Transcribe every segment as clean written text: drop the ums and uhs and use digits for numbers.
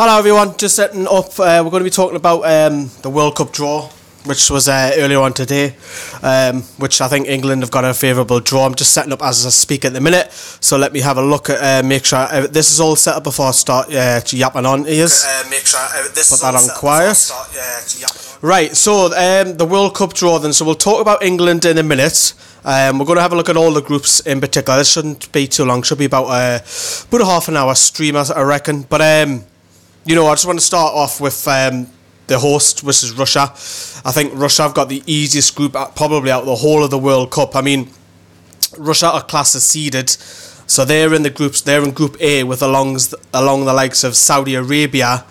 Hello everyone, just setting up, we're going to be talking about the World Cup draw, which was earlier on today, which I think England have got a favourable draw. I'm just setting up as I speak at the minute, so let me have a look at, make sure this is all set up before I start yapping on ears. Make sure this Put is that all on set up quiet. before I start, Right, so the World Cup draw then, so we'll talk about England in a minute. We're going to have a look at all the groups in particular. This shouldn't be too long, should be about a half an hour stream I reckon, but you know, I just want to start off with the host, which is Russia. I think Russia have got the easiest group probably out of the whole of the World Cup. I mean, Russia are class as seeded, so they're in the groups. They're in Group A with along the likes of Saudi Arabia,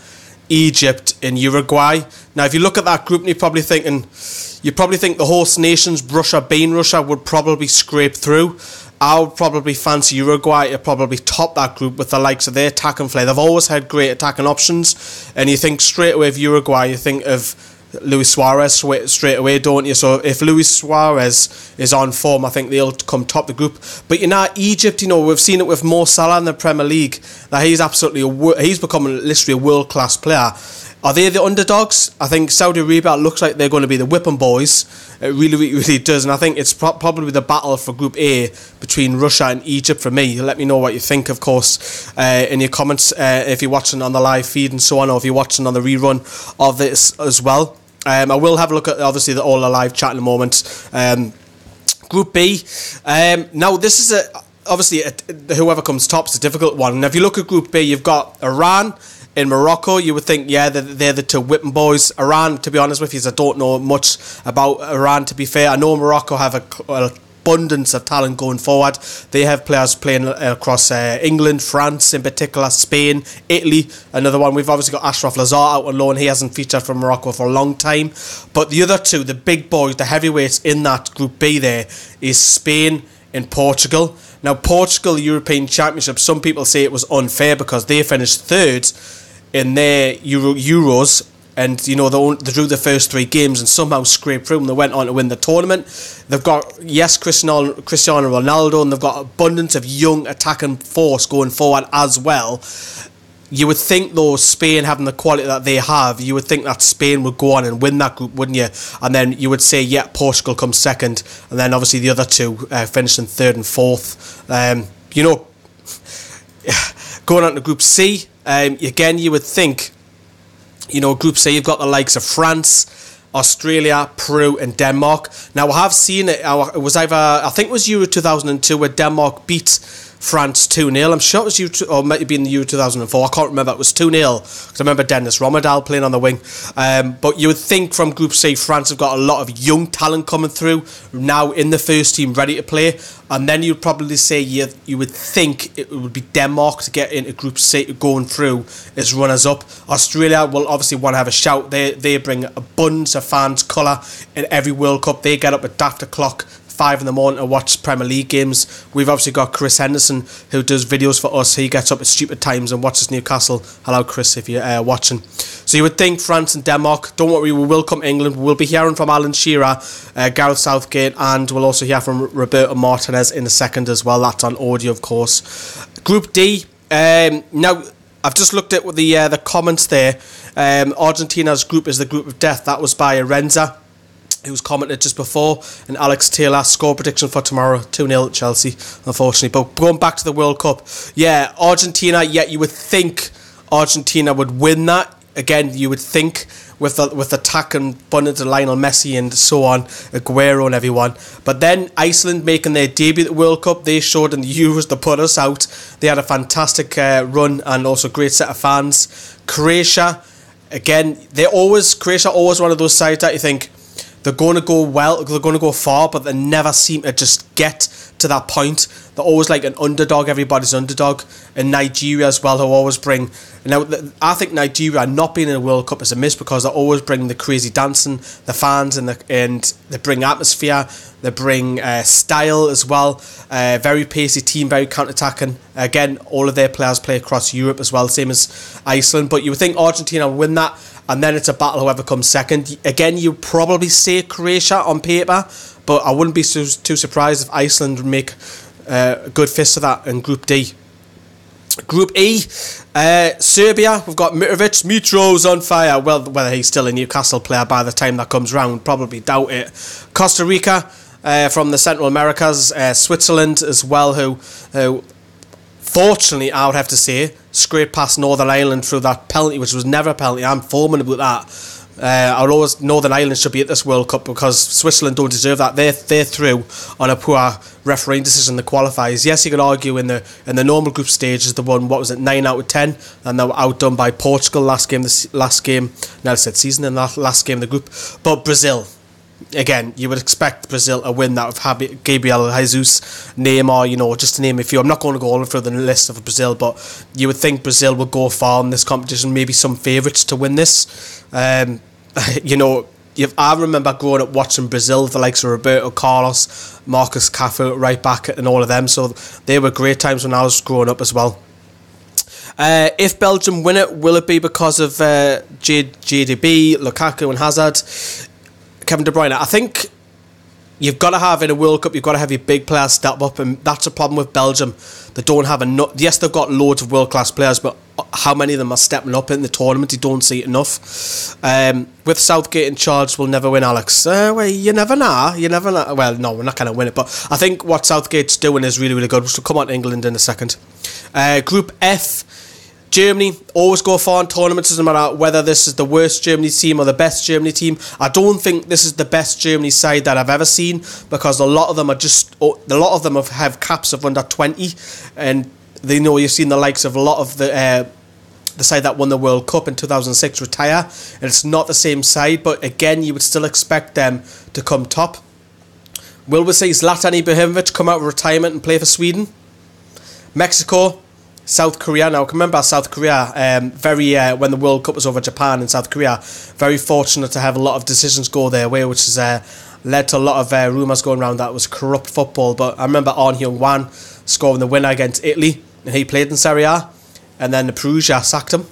Egypt, and Uruguay. Now, if you look at that group, and you probably think the host nations, Russia being Russia, would probably scrape through. I would probably fancy Uruguay to probably top that group with the likes of their attack and flair. They've always had great attacking options, and you think straight away of Uruguay, you think of Luis Suarez straight away, don't you? So if Luis Suarez is on form, I think they'll come top the group. But you know, Egypt, you know, we've seen it with Mo Salah in the Premier League, that he's becoming literally a world-class player. Are they the underdogs? I think Saudi Arabia looks like they're going to be the whipping boys. It really does. And I think it's probably the battle for Group A between Russia and Egypt for me. Let me know what you think, of course, in your comments, if you're watching on the live feed and so on, or if you're watching on the rerun of this as well. I will have a look at, obviously, all the live chat in a moment. Group B. Now, this is obviously, whoever comes top is a difficult one. And if you look at Group B, you've got Iran in Morocco. You would think, yeah, they're the two whipping boys. Iran, to be honest with you, I don't know much about Iran, to be fair. I know Morocco have an abundance of talent going forward. They have players playing across England, France in particular, Spain, Italy, another one. We've obviously got Ashraf Lazar out on loan. He hasn't featured for Morocco for a long time. But the other two, the big boys, the heavyweights in that Group B there, is Spain and Portugal. Now, Portugal European Championship, some people say it was unfair because they finished third in their Euros, and you know they drew the first three games and somehow scraped through and they went on to win the tournament. They've got Cristiano Ronaldo, and they've got abundance of young attacking force going forward as well. You would think, though, Spain having the quality that they have, you would think that Spain would go on and win that group, wouldn't you? And then you would say, yeah, Portugal comes second, and then obviously the other two finishing third and fourth. You know, going on to Group C, again, you would think, you know, Group C, you've got the likes of France, Australia, Peru and Denmark. Now, I have seen it. It was either, I think it was Euro 2002 where Denmark beat France 2-0. I'm sure it was Euro, or it might have been the Euro 2004. I can't remember. It was 2-0 because I remember Dennis Rommedahl playing on the wing. But you would think from Group C, France have got a lot of young talent coming through now in the first team, ready to play. And then you'd probably say you would think it would be Denmark to get into Group C going through as runners-up. Australia will obviously want to have a shout. They bring abundance of fans, colour in every World Cup. They get up at after clock 5 in the morning to watch Premier League games. We've obviously got Chris Henderson who does videos for us. He gets up at stupid times and watches Newcastle. Hello Chris, if you're watching. So you would think France and Denmark. Don't worry, we will come England. We'll be hearing from Alan Shearer, Gareth Southgate, and we'll also hear from Roberto Martinez in a second as well. That's on audio, of course. Group D. Now, I've just looked at the comments there. Argentina's group is the group of death. That was by Arenza, who was commented just before, and Alex Taylor. Score prediction for tomorrow, 2-0 Chelsea, unfortunately. But going back to the World Cup, yeah, Argentina, you would think Argentina would win that. Again, you would think with attack and abundance of Lionel Messi and so on, Aguero and everyone. But then Iceland making their debut at the World Cup, they showed in the Euros to put us out. They had a fantastic run and also a great set of fans. Croatia, again, Croatia always one of those sides that you think they're going to go well, they're going to go far, but they never seem to just get to that point. They're always like an underdog, everybody's underdog. And Nigeria as well, who always bring... Now, I think Nigeria not being in a World Cup is a miss because they always bring the crazy dancing, the fans, and they bring atmosphere, they bring style as well. Very pacey team, very counter-attacking. Again, all of their players play across Europe as well, same as Iceland. But you would think Argentina will win that, and then it's a battle whoever comes second. Again, you probably say Croatia on paper, but I wouldn't be too surprised if Iceland would make a good fist of that in Group D. Group E, Serbia, we've got Mitrovic. Mitro's on fire. Well, whether he's still a Newcastle player by the time that comes round, probably doubt it. Costa Rica, from the Central Americas. Switzerland as well, who fortunately, I would have to say, scraped past Northern Ireland through that penalty, which was never a penalty. I'm foreman about that. I would always Northern Ireland should be at this World Cup because Switzerland don't deserve that. They're through on a poor refereeing decision in the qualifiers. Yes, you could argue in the normal group stages they won 9 out of 10, and they were outdone by Portugal last game. Now I said season in that last game of the group. But Brazil, again, you would expect Brazil to win that with Gabriel Jesus, Neymar, just to name a few. I'm not going to go all through the list of Brazil, but you would think Brazil would go far in this competition. Maybe some favourites to win this. I remember growing up watching Brazil, the likes of Roberto Carlos, Marcus Cafu, right back, and all of them. So they were great times when I was growing up as well. If Belgium win it, will it be because of JDB, Lukaku and Hazard? Kevin De Bruyne. I think you've got to have, in a World Cup, you've got to have your big players step up, and that's a problem with Belgium. They don't have enough. Yes, they've got loads of world-class players, but how many of them are stepping up in the tournament? You don't see it enough. With Southgate in charge, we'll never win, Alex. Well, you never know. Well, no, we're not going to win it, but I think what Southgate's doing is really, really good. We'll come on to England in a second. Group F, Germany always go far in tournaments. Doesn't matter whether this is the worst Germany team or the best Germany team. I don't think this is the best Germany side that I've ever seen, because a lot of them have caps of under 20, and you've seen the likes of a lot of the side that won the World Cup in 2006 retire, and it's not the same side. But again, you would still expect them to come top. Will we see Zlatan Ibrahimovic come out of retirement and play for Sweden? Mexico, South Korea. Now, remember South Korea, when the World Cup was over, Japan and South Korea, very fortunate to have a lot of decisions go their way, which has led to a lot of rumours going around that it was corrupt football. But I remember Ahn Hyung-wan scoring the winner against Italy, and he played in Serie A, and then the Perugia sacked him.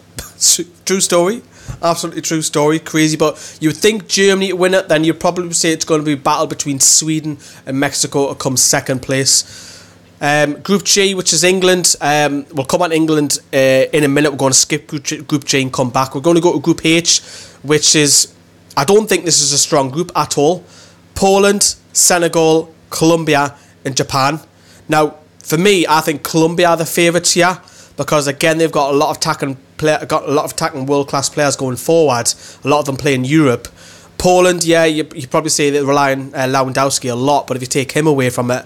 True story. Absolutely true story. Crazy. But you would think Germany to win it, then you'd probably say it's going to be a battle between Sweden and Mexico to come second place. Group G, which is England. We'll come on England in a minute. We're going to skip Group G and come back. We're going to go to Group H, which is, I don't think this is a strong group at all. Poland, Senegal, Colombia and Japan. Now, for me, I think Colombia are the favourites here, because again, they've got a lot of attacking world-class players going forward. A lot of them play in Europe. Poland, yeah, you probably say they rely on Lewandowski a lot, but if you take him away from it,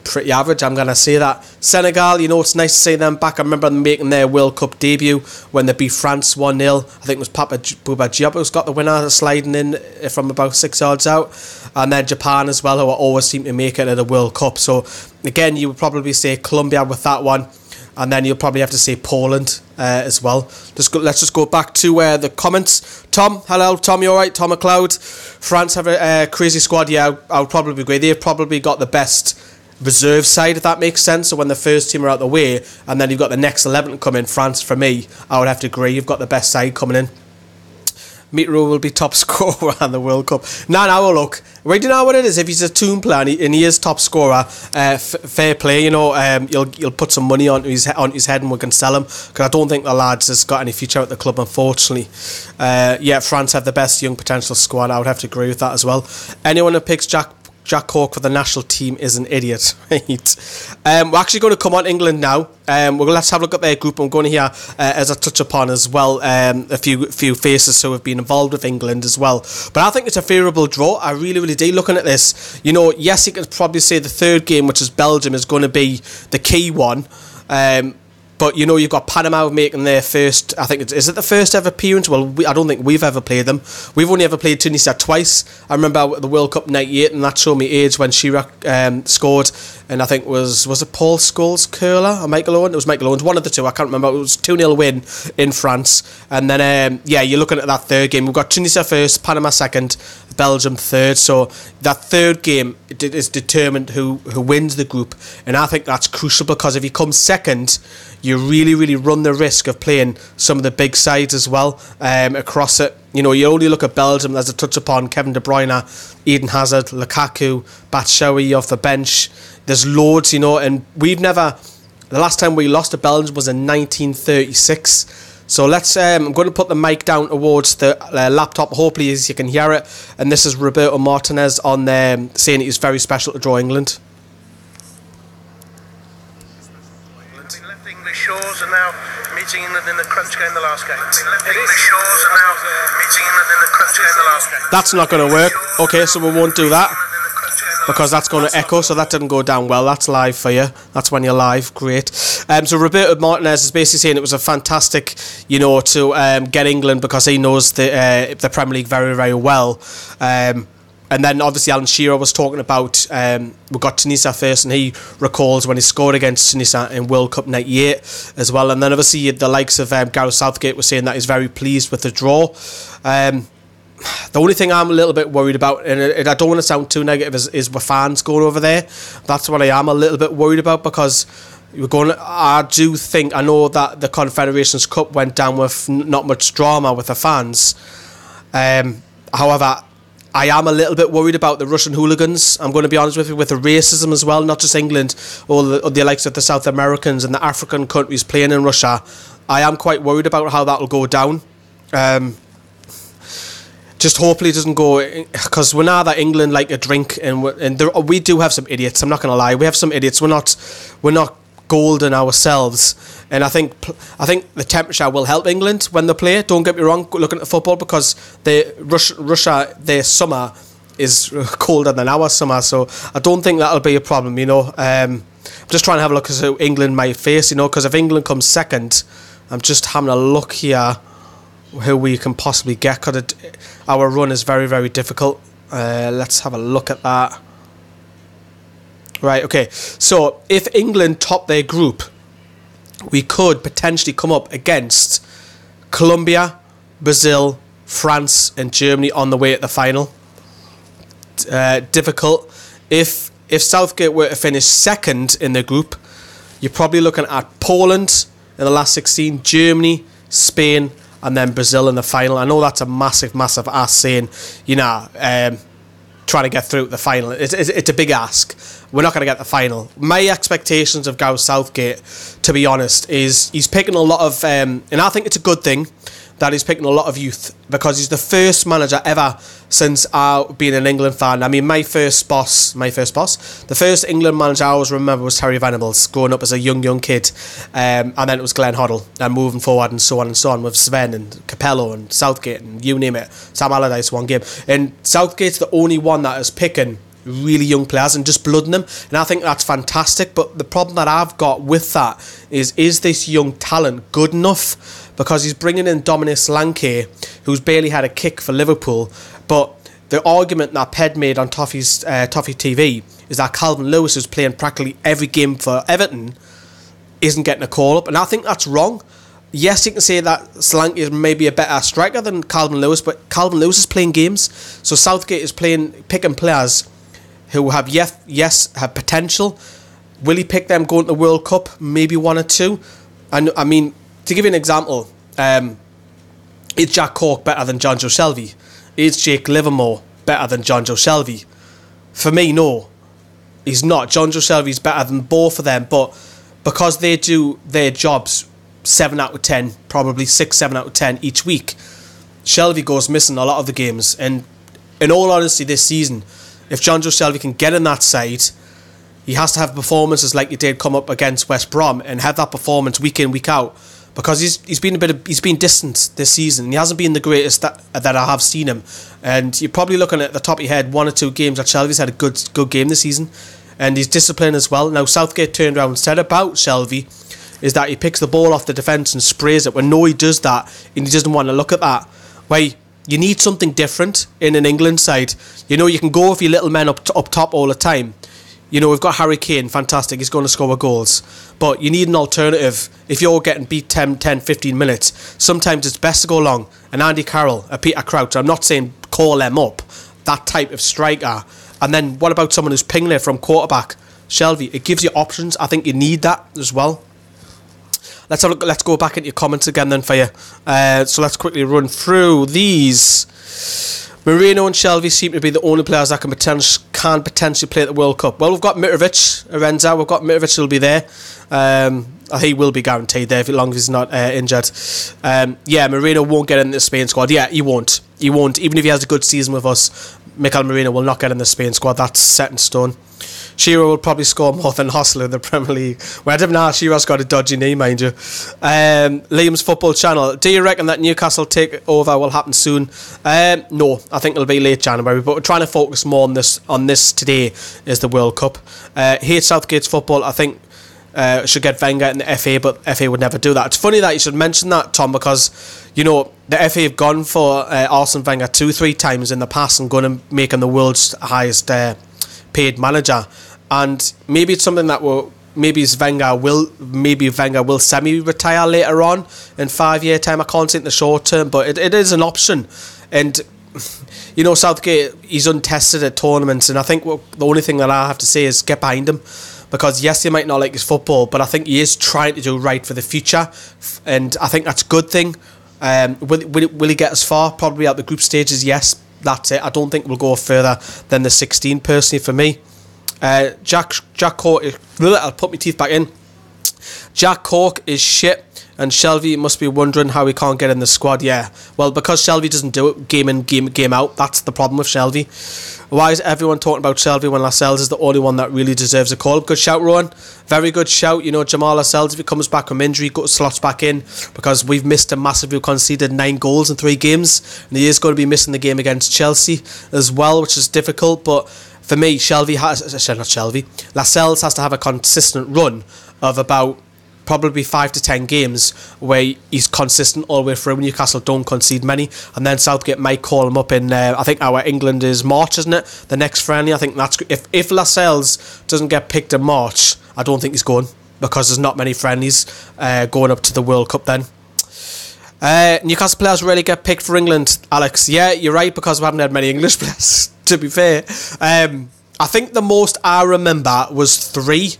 pretty average, I'm going to say that. Senegal, it's nice to see them back. I remember them making their World Cup debut when they beat France 1-0. I think it was Papa Bouba Diop who's got the winner, sliding in from about 6 yards out. And then Japan as well, who always seem to make it at the World Cup. So again, you would probably say Colombia with that one. And then you'll probably have to say Poland as well. Let's just go back to the comments. Tom, hello. Tom, you alright? Tom McLeod. France have a crazy squad. Yeah, I would probably agree. They've probably got the best reserve side, if that makes sense. So when the first team are out the way, and then you've got the next 11 to come in, France, for me, I would have to agree. You've got the best side coming in. Mitro will be top scorer on the World Cup. Now look, right, do you know what it is? If he's a toon player and he is top scorer, fair play. You'll put some money on his head and we can sell him, because I don't think the lads has got any future at the club, unfortunately. France have the best young potential squad. I would have to agree with that as well. Anyone who picks Jack Cork for the national team is an idiot, right? We're actually going to come on England now. Let's have a look at their group. I'm going to hear, as I touch upon as well, a few faces who have been involved with England as well. But I think it's a favourable draw. I really, really do. Looking at this, yes, you could probably say the third game, which is Belgium, is going to be the key one. But you've got Panama making their first, I think is it the first ever appearance? Well, I don't think we've ever played them. We've only ever played Tunisia twice. I remember the World Cup 98, and that showed me age when Chirac scored, and I think was it Paul Scholes curler or Michael Owen? It was Michael Owen, one of the two, I can't remember. It was 2-0 win in France. And then you're looking at that third game. We've got Tunisia first, Panama second, Belgium third. So that third game is determined who wins the group, and I think that's crucial, because if you come second, you really, really run the risk of playing some of the big sides as well across it. You only look at Belgium, as a touch upon, Kevin De Bruyne, Eden Hazard, Lukaku, Batshuayi off the bench. There's loads, and we've never The last time we lost to Belgium was in 1936. So let's. I'm going to put the mic down towards the laptop. Hopefully, as you can hear it. And this is Roberto Martinez on there saying it is very special to draw England. Left English shores are now meeting England in the crunch game the last game. English shores are now meeting England in the crunch game the last game. That's not going to work. Okay, so we won't do that, because that's going to echo, so that didn't go down well. That's live for you. That's when you're live. Great. So Roberto Martinez is basically saying it was a fantastic, to get England, because he knows the Premier League very, very well. And then obviously Alan Shearer was talking about, we got Tunisia first, and he recalls when he scored against Tunisia in World Cup 98 as well. And then obviously the likes of Gareth Southgate was saying that he's very pleased with the draw. The only thing I'm a little bit worried about, and I don't want to sound too negative, is with fans going over there. That's what I am a little bit worried about, because I know that the Confederations Cup went down with not much drama with the fans. However, I am a little bit worried about the Russian hooligans. I'm going to be honest with you, with the racism as well, not just England, or the likes of the South Americans and the African countries playing in Russia. I am quite worried about how that will go down. Just hopefully it doesn't go, because we know that England like a drink, and we do have some idiots. I'm not going to lie, we have some idiots. We're not golden ourselves, and I think the temperature will help England when they play. Don't get me wrong, looking at football, because Russia, their summer is colder than our summer, so I don't think that'll be a problem. I'm just trying to have a look at who England might face. Because if England comes second, I'm just having a look here who we can possibly get, because our run is very, very difficult. Let's have a look at that. Right, okay. So if England top their group, we could potentially come up against Colombia, Brazil, France and Germany on the way at the final. Difficult. If Southgate were to finish second in the group, you're probably looking at Poland in the last 16, Germany, Spain, and then Brazil in the final. I know that's a massive, massive ask, saying, trying to get through the final. It's a big ask. We're not going to get the final. My expectations of Gareth Southgate, to be honest, is he's picking a lot of, and I think it's a good thing that he's picking a lot of youth, because he's the first manager ever since I've been an England fan. I mean, the first England manager I always remember was Terry Venables, growing up as a young kid, and then it was Glenn Hoddle, and moving forward and so on with Sven and Capello and Southgate and you name it. Sam Allardyce one game, and Southgate's the only one that is picking really young players and just blooding them, and I think that's fantastic. But the problem that I've got with that is this young talent good enough? Because he's bringing in Dominic Solanke, who's barely had a kick for Liverpool. But the argument that Ped made on Toffee TV is that Calvin Lewis, who's playing practically every game for Everton, isn't getting a call up, and I think that's wrong. Yes, you can say that Solanke is maybe a better striker than Calvin Lewis, but Calvin Lewis is playing games, so Southgate is picking players who have have potential. Will he pick them going to the World Cup? Maybe one or two. And I mean, to give you an example, is Jack Cork better than John Joe Shelvey? Is Jake Livermore better than John Joe Shelvey? For me, no, he's not. John Joe Shelvey's better than both of them, but because they do their jobs 7 out of 10, probably 6, 7 out of 10 each week, Shelvey goes missing a lot of the games. And in all honesty, this season, if John Joe Shelvey can get in that side, he has to have performances like he did come up against West Brom, and have that performance week in, week out, because he's been distant this season. He hasn't been the greatest that I have seen him, and you're probably looking at the top of your head 1 or 2 games that Shelvey's had a good game this season, and he's disciplined as well. Now Southgate turned around and said about Shelvey is that he picks the ball off the defence and sprays it. When no, he does that, and he doesn't want to look at that. Why? You need something different in an England side. You can go with your little men up top all the time. We've got Harry Kane, fantastic, he's going to score goals. But you need an alternative. If you're getting beat 10, 15 minutes, sometimes it's best to go long. And Andy Carroll, a Peter Crouch, I'm not saying call them up, that type of striker. And then what about someone who's pinging it from quarterback? Shelvey, it gives you options. I think you need that as well. Let's have a look. Let's go back into your comments again then for you. So let's quickly run through these. Moreno and Shelvey seem to be the only players that can potentially play at the World Cup. Well, we've got Mitrovic, Arenza. We've got Mitrovic who'll be there. He will be guaranteed there as long as he's not injured. Moreno won't get in the Spain squad. Yeah, he won't. He won't. Even if he has a good season with us, Mikel Moreno will not get in the Spain squad. That's set in stone. Shearer will probably score more than Hostler in the Premier League. Well, I don't know. Shearer's got a dodgy knee, mind you. Liam's Football Channel. Do you reckon that Newcastle takeover will happen soon? No, I think it'll be late January. But we're trying to focus more on this today. Is the World Cup? Hate Southgate's football. I think should get Wenger in the FA, but FA would never do that. It's funny that you should mention that, Tom, because you know the FA have gone for Arsene Wenger 2-3 times in the past and going and making the world's highest paid manager. And maybe it's something that maybe Wenger will semi-retire later on in 5 year time. I can't say in the short term, but it is an option. And you know, Southgate, he's untested at tournaments, and I think the only thing that I have to say is get behind him, because yes, he might not like his football, but I think he is trying to do right for the future, and I think that's a good thing. Will he get as far? Probably out the group stages, yes. That's it. I don't think we'll go further than the 16 personally for me. Jack Cork, I'll put my teeth back in. Jack Cork is shit, and Shelvey must be wondering how he can't get in the squad. Yeah, well, because Shelvey doesn't do it game in, game out. That's the problem with Shelvey. Why is everyone talking about Shelvey when Lascelles is the only one that really deserves a call? Good shout, Rowan. Very good shout. You know, Jamal Lascelles, if he comes back from injury, slots back in, because we've missed him massively. We've conceded 9 goals in 3 games, and he is going to be missing the game against Chelsea as well, which is difficult. But for me, Lascelles has to have a consistent run of about probably 5 to 10 games where he's consistent all the way through. Newcastle don't concede many, and then Southgate might call him up in I think our England is March, isn't it? The next friendly. I think that's if Lascelles doesn't get picked in March, I don't think he's going, because there's not many friendlies going up to the World Cup then. Newcastle players rarely get picked for England, Alex. Yeah, you're right, because we haven't had many English players, to be fair. I think the most I remember was 3,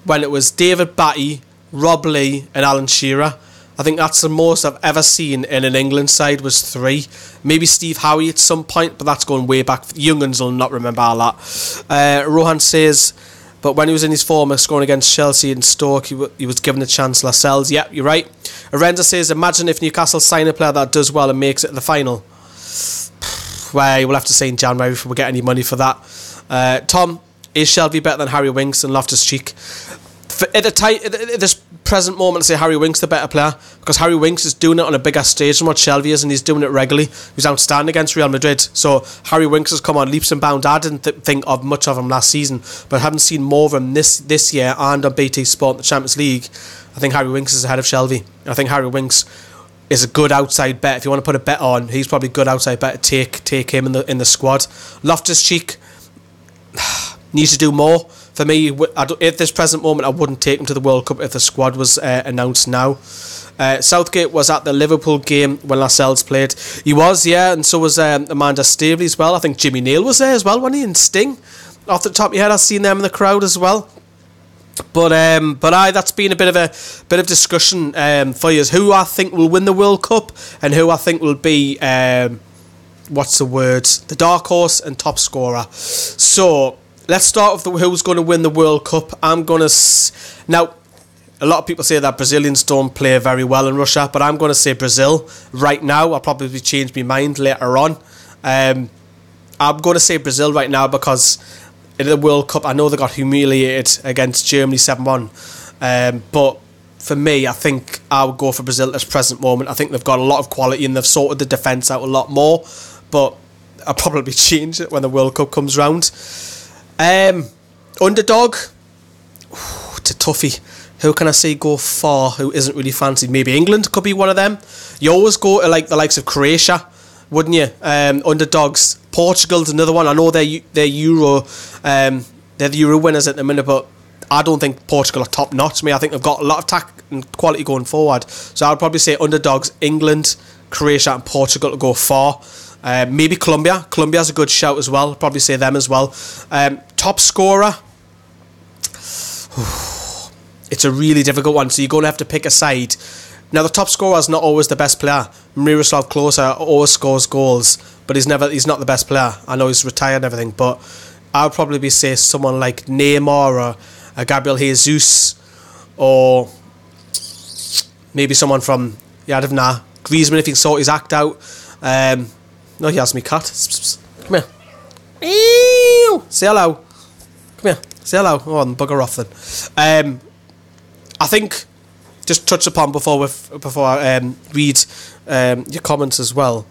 when it was David Batty, Rob Lee and Alan Shearer. I think that's the most I've ever seen in an England side, was 3. Maybe Steve Howie at some point, but that's going way back. Young'uns will not remember all that. Rohan says, but when he was in his form scoring against Chelsea and Stoke, he was given a chance. Lascelles, yeah, you're right. Arenza says, imagine if Newcastle sign a player that does well and makes it to the final. Well, we'll have to see in January if we get any money for that. Tom, is Shelvey better than Harry Winks and Loftus-Cheek? At this present moment, I say Harry Winks the better player, because Harry Winks is doing it on a bigger stage than what Shelvey is, and he's doing it regularly. He was outstanding against Real Madrid, so Harry Winks has come on leaps and bounds. I didn't think of much of him last season, but having seen more of him this year and on BT Sport in the Champions League, I think Harry Winks is ahead of Shelvey. I think Harry Winks is a good outside bet. If you want to put a bet on, he's probably a good outside bet to take him in the squad. Loftus-Cheek needs to do more. For me, at this present moment, I wouldn't take him to the World Cup if the squad was announced now. Southgate was at the Liverpool game when Lascelles played. He was, yeah, and so was Amanda Staveley as well. I think Jimmy Neal was there as well, wasn't he? And Sting, off the top of your head, I've seen them in the crowd as well. But that's been a bit of discussion for you. Who I think will win the World Cup and who I think will be what's the word? The dark horse and top scorer. So let's start with who's going to win the World Cup. I'm going to... Now, a lot of people say that Brazilians don't play very well in Russia, but I'm going to say Brazil right now. I'll probably change my mind later on. I'm going to say Brazil right now because in the World Cup, I know they got humiliated against Germany 7-1. But for me, I think I would go for Brazil at this present moment. I think they've got a lot of quality and they've sorted the defence out a lot more. But I'll probably change it when the World Cup comes round. Underdog, it's a toughie. Who can I say go far who isn't really fancied? Maybe England could be one of them. You always go to like the likes of Croatia, wouldn't you? Underdogs. Portugal's another one. I know they're Euro, they're the Euro winners at the minute, but I don't think Portugal are top notch. I think they've got a lot of tact and quality going forward. So I'd probably say underdogs: England, Croatia, and Portugal to go far. Maybe Colombia. Colombia's a good shout as well. Probably say them as well. Top scorer. It's a really difficult one. So you're going to have to pick a side. Now, the top scorer is not always the best player. Miroslav Klose always scores goals, but he's not the best player. I know he's retired and everything, but I would probably say someone like Neymar or Gabriel Jesus, or maybe someone from, I don't know, Griezmann if he can sort his act out. No, he has me cat. Come here. Say hello. Come here. Say hello. Oh, and bugger off then. I think, just touch upon before I read your comments as well.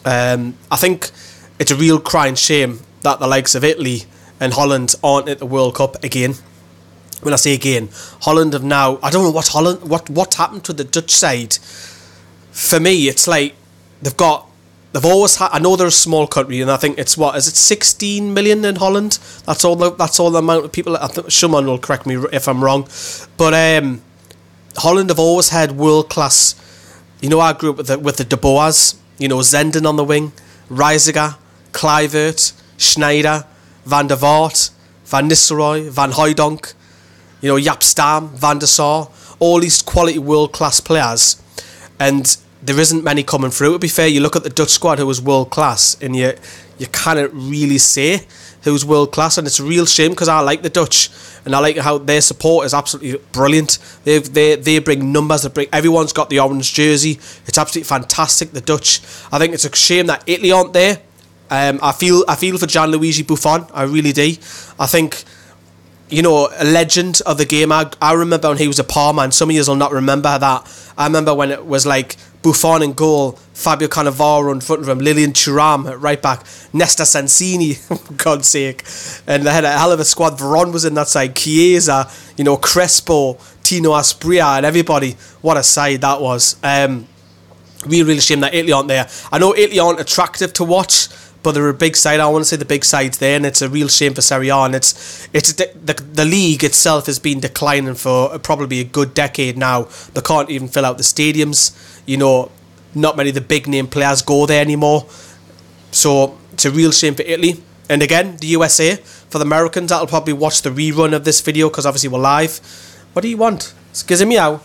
I think it's a real crying shame that the likes of Italy and Holland aren't at the World Cup again. When I say again, Holland have now, I don't know what happened to the Dutch side. For me, it's like they've always had, I know they're a small country, and I think it's 16 million in Holland? That's all the amount of people. I think someone will correct me if I'm wrong, but Holland have always had world class. You know, I grew up with the De Boers. You know, Zenden on the wing, Reisiger, Kluivert, Schneider, Van der Vaart, Van Nistelrooy, Van Hooijdonk. You know, Jaap Stam, Van der Sar, all these quality world class players, and there isn't many coming through. To be fair, you look at the Dutch squad who was world class, and you can't really say who's world class, and it's a real shame because I like the Dutch, and I like how their support is absolutely brilliant. They bring numbers. Everyone's got the orange jersey. It's absolutely fantastic. The Dutch. I think it's a shame that Italy aren't there. I feel for Gianluigi Buffon. I really do. I think, you know, a legend of the game. I remember when he was a Parma, and some of you will not remember that. I remember when it was like Buffon in goal, Fabio Cannavaro in front of him, Lilian Thuram at right back, Nesta Sansini, for God's sake. And they had a hell of a squad. Veron was in that side, Chiesa, you know, Crespo, Tino Asprilla, and everybody. What a side that was. Really shame that Italy aren't there. I know Italy aren't attractive to watch, but they're a big side. I want to say the big side's there, and it's a real shame for Serie A. And the league itself has been declining for probably a good decade now. They can't even fill out the stadiums. You know, not many of the big name players go there anymore. So it's a real shame for Italy. And again, the USA, for the Americans, that'll probably watch the rerun of this video because obviously we're live. What do you want? Gives a meow.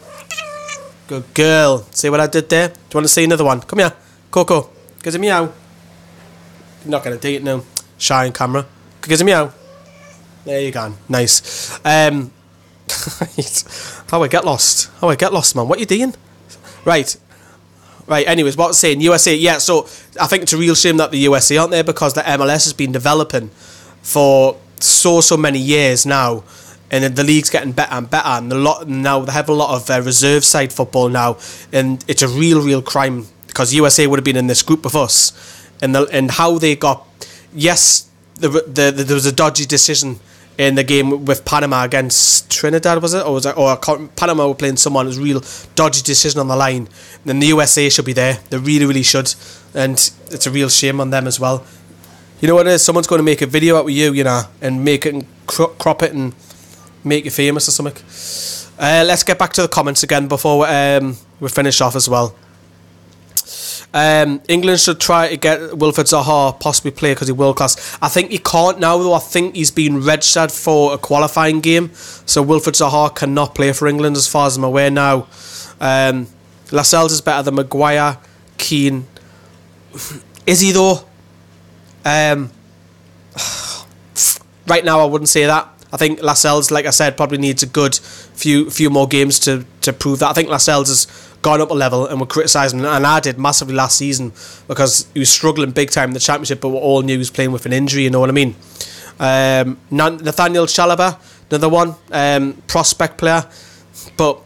Good girl. See what I did there? Do you want to see another one? Come here. Coco. Gives a meow. You're not going to do it now. Shy on camera. Gives a meow. There you go. Nice. How I get lost. Man. What are you doing? Right. Anyways, what I was saying, USA. Yeah, so I think it's a real shame that the USA aren't there because the MLS has been developing for so many years now, and the league's getting better and better. And now they have a lot of reserve side football now, and it's a real crime because USA would have been in this group with us, and how they got. Yes, there was a dodgy decision in the game with Panama against Trinidad, was it? Or Panama were playing someone. It was a real dodgy decision on the line. And the USA should be there. They really should. And it's a real shame on them as well. You know what it is? Someone's going to make a video out with you, you know, and make it and crop it and make you famous or something. Let's get back to the comments again before we finish off as well. England should try to get Wilfried Zaha possibly play because he's world class. I think he can't now though. I think he's been registered for a qualifying game, so Wilfried Zaha cannot play for England as far as I'm aware now. Lascelles is better than Maguire. Keane, is he though? Right now I wouldn't say that. I think Lascelles, like I said, probably needs a good few more games to prove that. I think Lascelles has gone up a level, and we're criticising him, and I did massively last season because he was struggling big time in the Championship, but we all knew he was playing with an injury, you know what I mean? Nathaniel Chalobah, another one, prospect player. But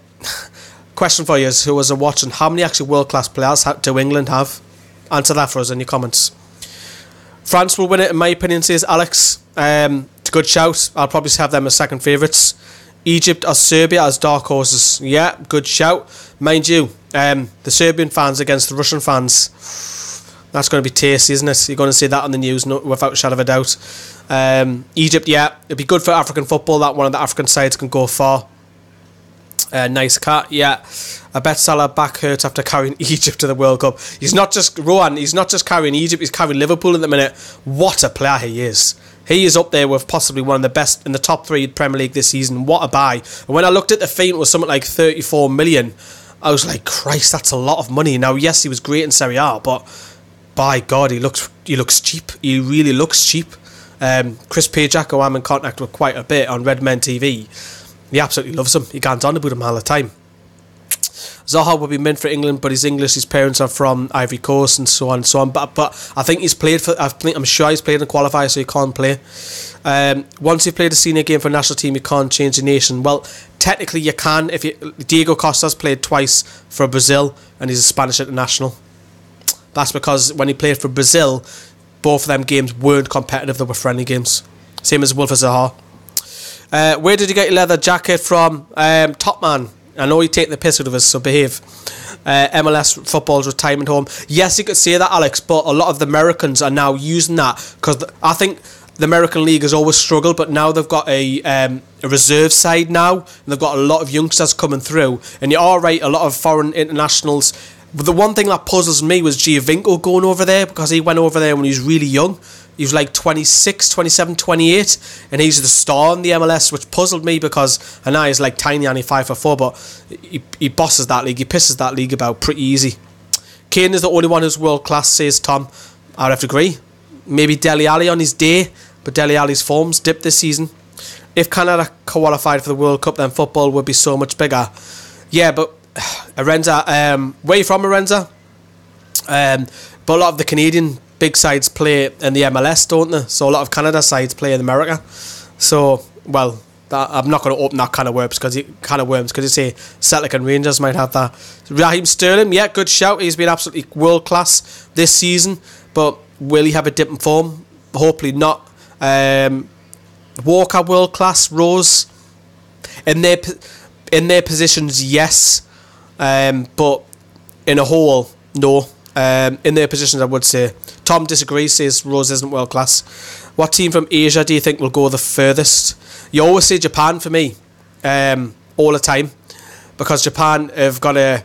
question for you is, who was watching, how many actually world-class players do England have? Answer that for us in your comments. France will win it, in my opinion, says Alex. It's a good shout. I'll probably have them as second favourites. Egypt or Serbia as dark horses. Yeah, good shout. Mind you, the Serbian fans against the Russian fans. That's going to be tasty, isn't it? You're going to see that on the news, without a shadow of a doubt. Egypt, yeah. It'd be good for African football that one of the African sides can go far. Nice cat, yeah. I bet Salah back hurts after carrying Egypt to the World Cup. He's not just carrying Egypt, he's carrying Liverpool at the minute. What a player he is. He is up there with possibly one of the best in the top 3 Premier League this season. What a buy. And when I looked at the fee, it was something like 34 million. I was like, Christ, that's a lot of money. Now, yes, he was great in Serie A, but by God, he looks cheap. He really looks cheap. Chris Pajak, who I'm in contact with quite a bit on Redmen TV, he absolutely loves him. He gets on about him all the time. Zaha would be meant for England, but he's English. His parents are from Ivory Coast, and so on and so on. But I think he's played for. I'm sure he's played in qualifier, so he can't play. Once you've played a senior game for a national team, you can't change the nation. Well, technically you can. Diego Costa's played twice for Brazil, and he's a Spanish international. That's because when he played for Brazil, both of them games weren't competitive. They were friendly games. Same as Wilfried Zaha. Where did you get your leather jacket from? Top Man. I know you're taking the piss out of us, so behave. MLS football's retirement home. Yes, you could say that, Alex, but a lot of the Americans are now using that, because I think the American League has always struggled, but now they've got a reserve side now, and they've got a lot of youngsters coming through, and you're all right, a lot of foreign internationals. But the one thing that puzzles me was Giovinco going over there, because he went over there when he was really young. He was like 26, 27, 28, and he's the star in the MLS, which puzzled me, because I know he's like tiny, only 5'4", but he bosses that league, he pisses that league about pretty easy. Kane is the only one who's world class, says Tom. I'd have to agree. Maybe Dele Alli on his day, but Dele Alli's form's dipped this season. If Canada qualified for the World Cup, then football would be so much bigger. Yeah, but Arenza, where are you from, Arenza? But a lot of the Canadian big sides play in the MLS, don't they? So a lot of Canada sides play in America. So, well, I'm not going to open that kind of worms, because you say Celtic and Rangers might have that. Raheem Sterling, yeah, good shout. He's been absolutely world class this season, but will he have a dip in form? Hopefully not. Walker world class. Rose in their positions, yes, but in a whole, no. In their positions, I would say. Tom disagrees, says Rose isn't world class. What team from Asia do you think will go the furthest? You always say Japan for me, all the time, because Japan have got a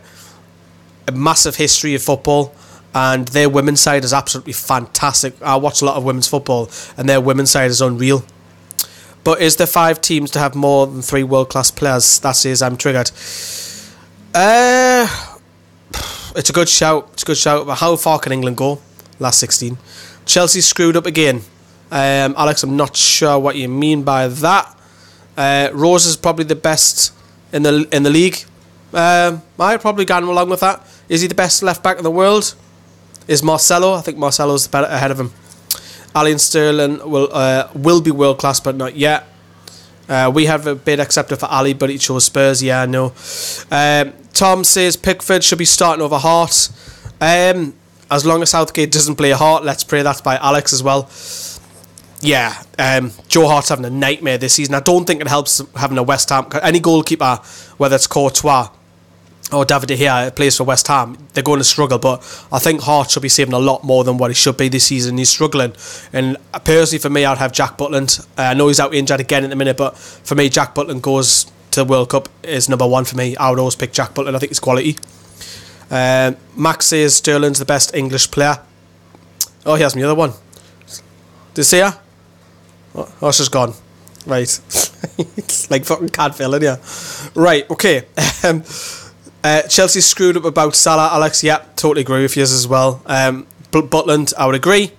massive history of football, and their women's side is absolutely fantastic. I watch a lot of women's football, and their women's side is unreal. But is there 5 teams to have more than 3 world class players? That says I'm triggered. It's a good shout. But how far can England go? Last 16. Chelsea screwed up again. Alex, I'm not sure what you mean by that. Rose is probably the best in the league. I'd probably go along with that. Is he the best left back in the world? Is Marcelo? I think Marcelo's better ahead of him. Ali and Sterling will be world class, but not yet. We have a bid accepted for Ali, but he chose Spurs. Yeah, no. Tom says Pickford should be starting over Hart. As long as Southgate doesn't play Hart, let's pray. That's by Alex as well. Yeah, Joe Hart's having a nightmare this season. I don't think it helps having a West Ham. Any goalkeeper, whether it's Courtois or David De Gea, plays for West Ham, they're going to struggle. But I think Hart should be saving a lot more than what he should be this season. He's struggling. And personally, for me, I'd have Jack Butland. I know he's out injured again in a minute, but for me, Jack Butland goes to the World Cup is number 1 for me. I would always pick Jack Butland. I think it's quality. Max says Sterling's the best English player. Oh, here's my other one. Did you see her? Oh, she's gone. Right. It's like fucking Cadville in here. Right, okay. Chelsea screwed up about Salah, Alex. Yeah, totally agree with you as well. Butland, I would agree.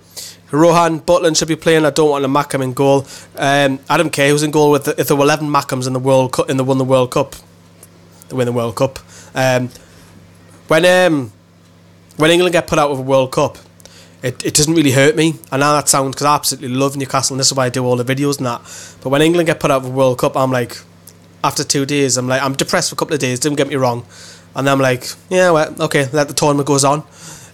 Rohan, Butland should be playing. I don't want a Mackham in goal. I don't care who's in goal. If there were 11 Mackhams in the World Cup, and they won the World Cup, they win the World Cup. When England get put out of a World Cup, it doesn't really hurt me. I know that sounds, because I absolutely love Newcastle, and this is why I do all the videos and that. But when England get put out of a World Cup, I'm like, after 2 days, I'm depressed for a couple of days, don't get me wrong. And then I'm like, yeah, well, okay, let the tournament goes on.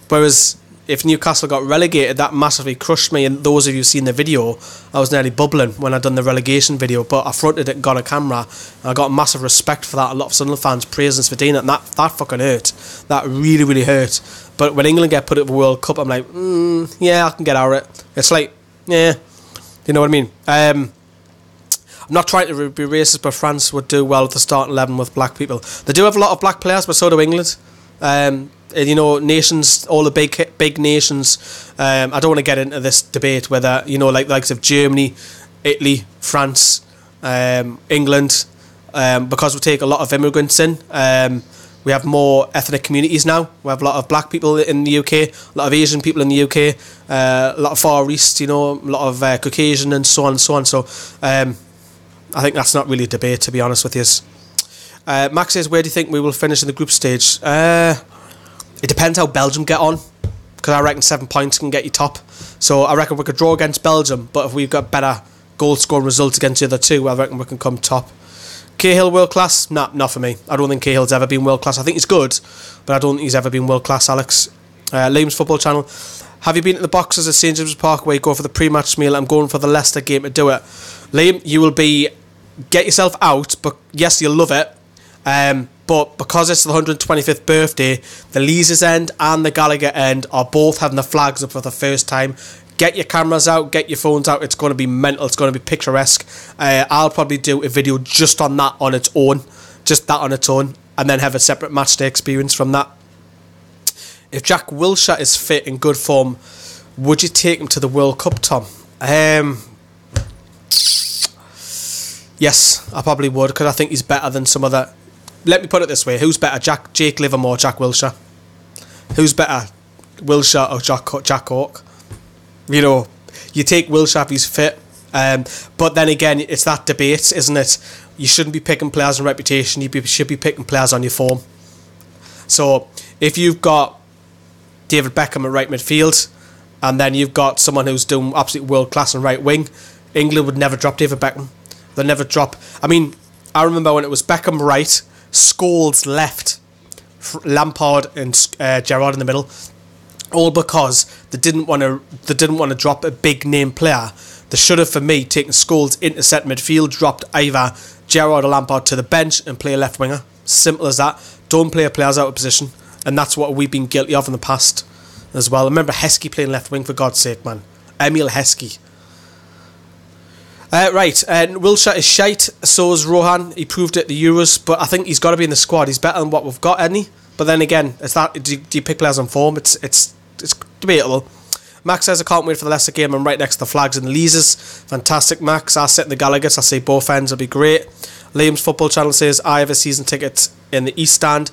Whereas if Newcastle got relegated, that massively crushed me. And those of you who've seen the video, I was nearly bubbling when I'd done the relegation video, but I fronted it and got a camera, and I got massive respect for that. A lot of Sunderland fans praising us for doing it, and that fucking hurt. That really, really hurt. But when England get put at the World Cup, I'm like, yeah, I can get out of it. It's like, yeah, you know what I mean? I'm not trying to be racist, but France would do well with the starting 11 with black people. They do have a lot of black players, but so do England. You know, nations, all the big nations. I don't want to get into this debate whether, you know, like the likes of Germany, Italy, France, England, because we take a lot of immigrants in. We have more ethnic communities now. We have a lot of black people in the UK, a lot of Asian people in the UK, a lot of Far East, you know, a lot of Caucasian and so on and so on. So I think that's not really a debate, to be honest with you. Max says, where do you think we will finish in the group stage? It depends how Belgium get on, because I reckon 7 points can get you top. So I reckon we could draw against Belgium, but if we've got better goal scoring results against the other two, I reckon we can come top. Cahill world class? Nah, not for me. I don't think Cahill's ever been world class. I think he's good, but I don't think he's ever been world class, Alex. Liam's football channel. Have you been at the boxes at St James's Park where you go for the pre-match meal? I'm going for the Leicester game to do it. Liam, you will be... Get yourself out, but yes, you'll love it. But because it's the 125th birthday, the Leazes end and the Gallagher end are both having the flags up for the first time. Get your cameras out, get your phones out. It's going to be mental. It's going to be picturesque. I'll probably do a video just on that on its own. Just that on its own. And then have a separate match day experience from that. If Jack Wilshere is fit in good form, would you take him to the World Cup, Tom? Yes, I probably would, because I think he's better than some other... Let me put it this way. Who's better, Jake Livermore or Jack Wilshere? Who's better, Wilshere or Jack Hawke? You know, you take Wilshere if he's fit. But then again, it's that debate, isn't it? You shouldn't be picking players on reputation. You should be picking players on your form. So, if you've got David Beckham at right midfield, and then you've got someone who's doing absolute world class on right wing, England would never drop David Beckham. They'd never drop... I mean, I remember when it was Beckham right, Scholes left, Lampard and Gerrard in the middle, all because they didn't want to drop a big name player. They should have, for me, taken Scholes into set midfield, dropped either Gerrard or Lampard to the bench and play a left winger. Simple as that. Don't play players out of position, and that's what we've been guilty of in the past as well. I remember Heskey playing left wing, for God's sake, man. Emil Heskey. Wilshere is shite, so is Rohan. He proved it at the Euros, but I think he's got to be in the squad. He's better than what we've got, isn't he? But then again, it's that, do you pick players on form? It's debatable. Max says, I can't wait for the Leicester game. I'm right next to the flags and the Leazes. Fantastic, Max. I'll sit in the Gallagher. I say both ends will be great. Liam's football channel says, I have a season ticket in the East Stand.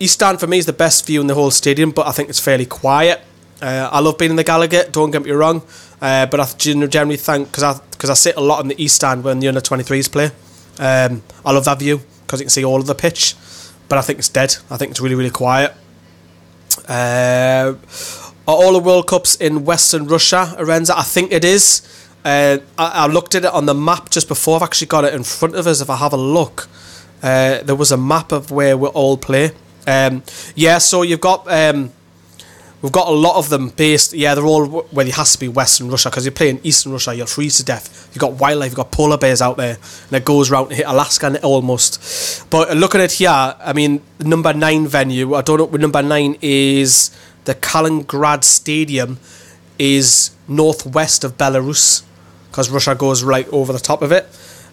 East Stand for me is the best view in the whole stadium, but I think it's fairly quiet. I love being in the Gallagher, don't get me wrong. But I generally think, because I sit a lot in the East Stand when the under-23s play. I love that view because you can see all of the pitch, but I think it's dead. I think it's really, really quiet. Are all the World Cups in Western Russia, Arenza? I think it is. I looked at it on the map just before. I've actually got it in front of us. If I have a look, there was a map of where we all play. So you've got... we've got a lot of them based... Yeah, they're all... Well, it has to be Western Russia, because you're playing Eastern Russia, you'll freeze to death. You've got wildlife, you've got polar bears out there, and it goes round to hit Alaska almost. But looking at here, I mean, number 9 venue, I don't know what number 9 is... The Kaliningrad Stadium is northwest of Belarus, because Russia goes right over the top of it.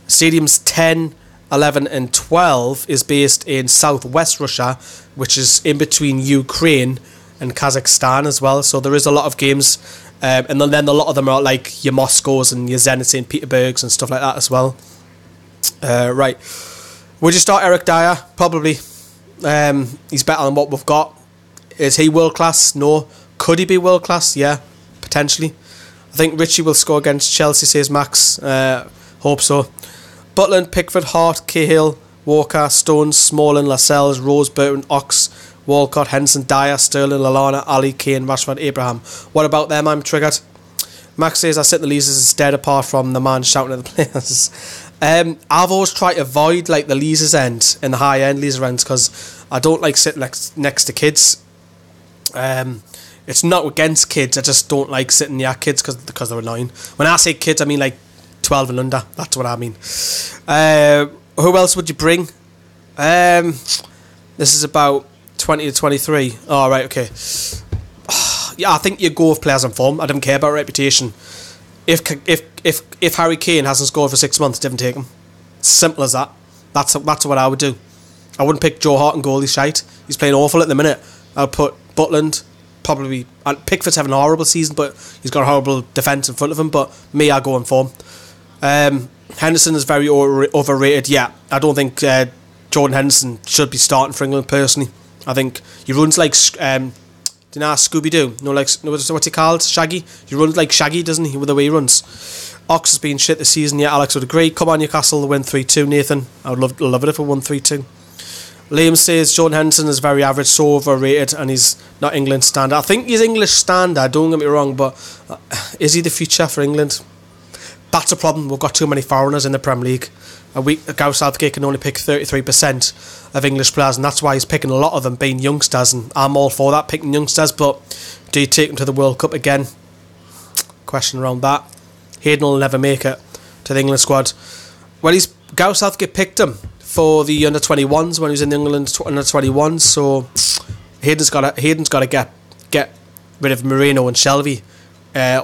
Stadiums 10, 11 and 12 is based in southwest Russia, which is in between Ukraine and Kazakhstan as well. So there is a lot of games, and then a lot of them are like your Moscows and your Zenit St. Peterburgs and stuff like that as well. Right, would you start Eric Dyer? Probably. He's better than what we've got. Is he world class? No. Could he be world class? Yeah, potentially. I think Richie will score against Chelsea, says Max. Hope so. Butland, Pickford, Hart, Cahill, Walker, Stones, Smalling, Lascelles, Rose, Burton, Ox, Walcott, Henson, Dyer, Sterling, Lallana, Ali, Kane, Rashford, Abraham. What about them? I'm triggered. Max says, I sit in the Leazes instead, apart from the man shouting at the players. I've always tried to avoid like the Leazes end and the high end Leazes ends, because I don't like sitting next to kids. It's not against kids, I just don't like sitting near kids because they're annoying. When I say kids, I mean like 12 and under. That's what I mean. Who else would you bring? This is about 20 to 23. Oh, right, okay. Yeah, I think you go with players on form. I don't care about reputation. If Harry Kane hasn't scored for 6 months, didn't take him. Simple as that. That's what I would do. I wouldn't pick Joe Hart and goal. He's shite. He's playing awful at the minute. I'll put Butland, probably... And Pickford's having a horrible season, but he's got a horrible defence in front of him. But me, I'll go on form. Henderson is very overrated. Yeah, I don't think Jordan Henderson should be starting for England personally. I think he runs like do you know Scooby-Doo? No, like what's he called? Shaggy. He runs like Shaggy, doesn't he? With the way he runs. Ox has been shit this season. Yeah, Alex would agree. Come on, Newcastle, win 3-2. Nathan, I would love it if we won 3-2. Liam says Jordan Henderson is very average, so overrated, and he's not England standard. I think he's English standard, don't get me wrong, but is he the future for England? That's a problem. We've got too many foreigners in the Premier League. Gareth Southgate can only pick 33% of English players, and that's why he's picking a lot of them being youngsters, and I'm all for that, picking youngsters, but do you take them to the World Cup again? Question around that. Hayden will never make it to the England squad. Well, Gareth Southgate picked him for the under-21s when he was in England under-21s, so Hayden's got to get rid of Moreno and Shelvey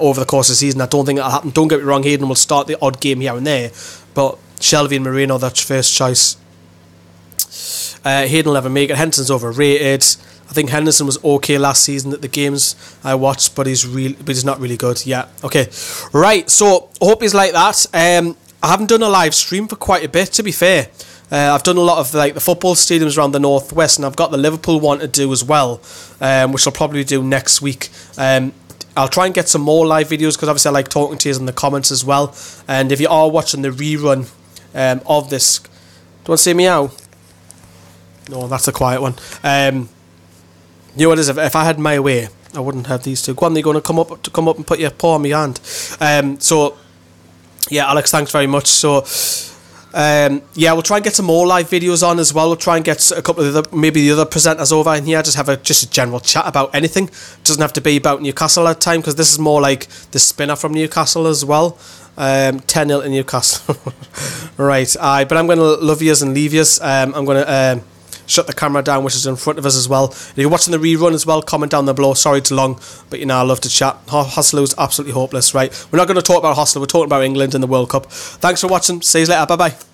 over the course of the season. I don't think that'll happen. Don't get me wrong, Hayden will start the odd game here and there, but Shelvey and Moreno, that's first choice. Hayden will never make it. Henderson's overrated. I think Henderson was okay last season at the games I watched, but he's not really good. Yeah, okay. Right, so I hope he's like that. I haven't done a live stream for quite a bit, to be fair. I've done a lot of like the football stadiums around the northwest, and I've got the Liverpool one to do as well, which I'll probably do next week. I'll try and get some more live videos because obviously I like talking to you in the comments as well. And if you are watching the rerun of this, do you want to say meow? No, that's a quiet one. You know what it is? If I had my way, I wouldn't have these two. Go on, you're going to come up and put your paw on my hand. So yeah, Alex, thanks very much. So yeah, we'll try and get some more live videos on as well. We'll try and get a couple of the other presenters over in here. Just have a general chat about anything. It doesn't have to be about Newcastle at the time, because this is more like the spinner from Newcastle as well. 10-0 to Newcastle. Right, but I'm going to love yous and leave yous. I'm going to shut the camera down, which is in front of us as well. If you're watching the rerun as well, comment down below. Sorry it's long, but you know I love to chat. Hostler was absolutely hopeless, right? We're not going to talk about Hostler, we're talking about England and the World Cup. Thanks for watching. See you later. Bye bye.